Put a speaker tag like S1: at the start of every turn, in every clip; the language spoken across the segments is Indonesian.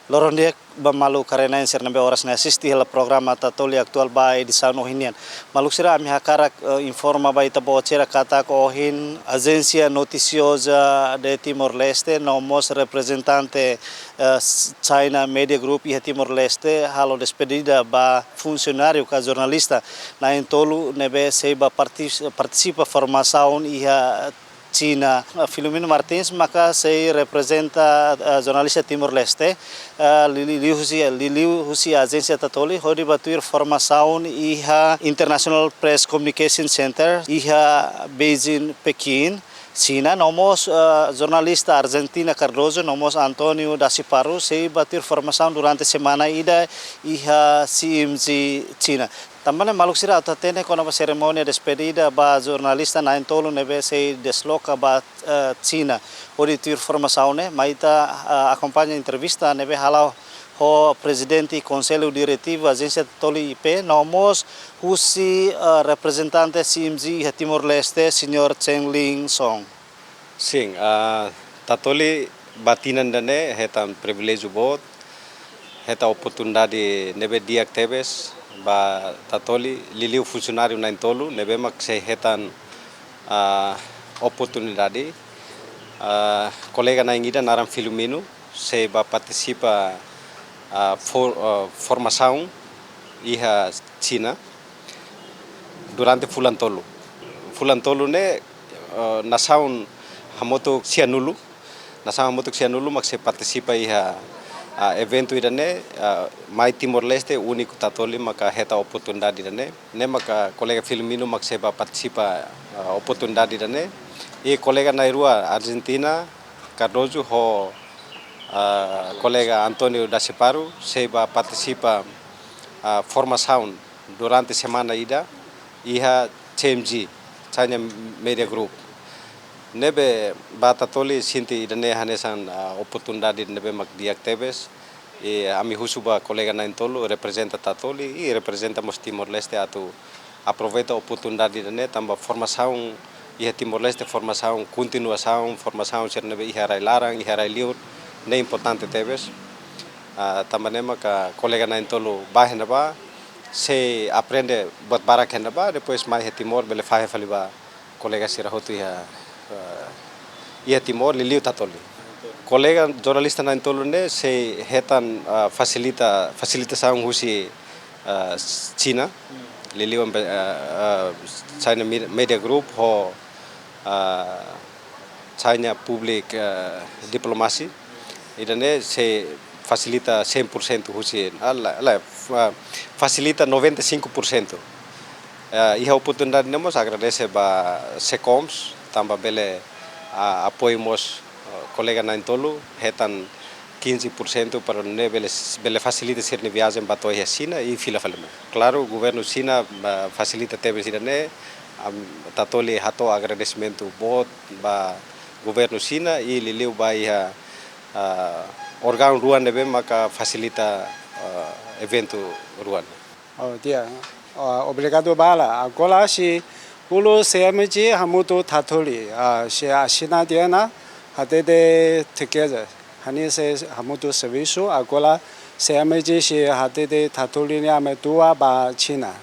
S1: Loron dia malu karena ser nabe horas na assisti hela programa tatoli aktual ba edição ohinian. Maluk sira ami hakarak informa ba ita bocera kata ko ohin agência noticiosa de Timor-Leste nomos representante China Media Group e Timor-Leste halo despedida ba funcionário ka jornalista na entolu nebe seiba participa formação iha China. Filomeno Martins maka saya representa jornalista Timor-Leste Liliu Husi agência tatoli hodi batuir formação iha International Press Communication Center iha Beijing Pekin China nomos jornalista Argentina Cardoso nomos Antonio Dasiparu sei batir formação durante semana ida iha CMG China. Também maluk sira atatene kono ba ceremonia despedida ba jornalista na entolo nebe sei desloca ba China odi tur formação ne maita acompanha entrevista nebe halau ho presidente e conselho diretivo agência Tatoli IP nomos husi representante CMG Timor-Leste senhor Cheng Ling Song.
S2: Sim, Tatoli batinan dane hetan privilégio bot heta oportunidade nebe diak tebes ba Tatoli liliu funcionário na entolo nebe mak se hetan oportunidade colega na ingida naram Filomeno se ba participa formação iha China durante fulantolo ne nasaun hamoto sianulu mak se participa iha evento idane mai Timor-Leste único Tatoli maka heta oportunidade idane ne maka colega Filomeno mak se ba participa oportunidade idane e colega na rua Argentina Cardoso ho colega Antonio Dasiparu se ba participa formação durante semana ida iha CMG China Media Group nebe ba Tatoli sinti idane hanesan oportunidade nebe mak diak tebes e ami husuba colega na entolo representa Tatoli e representamos Timor-Leste atu aproveita oportunidade idane tamba formação iha Timor-Leste formação continuação formação ser nebe iha rai larang iha rai liur ne importante tebes tamba ne maka colega na entolo bahena ba se aprende buat barak hena ba depois mai he Timor bele fahe faliba colega sira hotu iha Timor liliu Tatoli. Colega jornalista na entolo ne se hetan facilitação husi China liliu China Media Group ho China Public Diplomacy idane se facilita 100% husi facilita 95%. Iha oportunidade nemos agradece ba Secoms tamba bele apoiamos colega na entolo hetan 15% para ne bele facilita ser ne viagem ba toia China e fila falema. Claro, o governo China facilita tebe idane Tatoli hato agradecimento bot ba governo China e liliu ba iha órgão ruan nebe maka facilita evento ruan.
S3: Oh dia, obrigado bala. Agora se ulo CMG hamuto Tatoli se assina diana hatede together. Hani se hamuto serviço agora CMG se hatede Tatoli ne ame tua ba China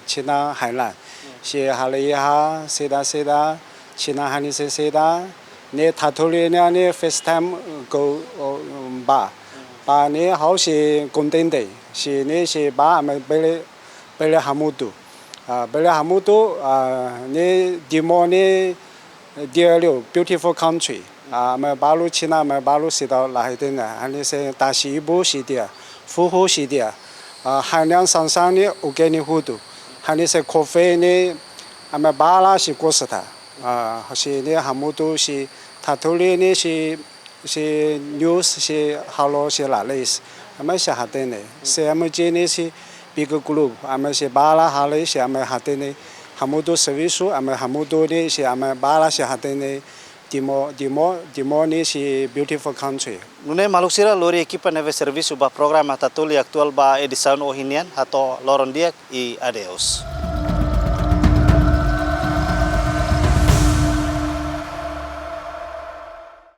S3: Hainan. Se haliha seda China hani se seda ne Tatoli ne first time go ba ne hau se contente se ne se ba ame bele hamutu ne Timor ne dear beautiful country ame balu China ame balu seda lahidena hani se tashi ibu sidia fuhu sidia Hainan sansan ne organic food hani se coffee ne ame bala si kosata si ne hamutu si Tatoli ne si news si halo si lalis ame si hatene CMG ne si big group ame si bala halo si ame hatene hamutu serviço ame hamutu ne si ame bala si hatene Timor ne si beautiful country.
S1: Nune maluk sira lori equipa neve serviço ba programa Tatoli aktual ba edição ohinian hato loron diak e adeus.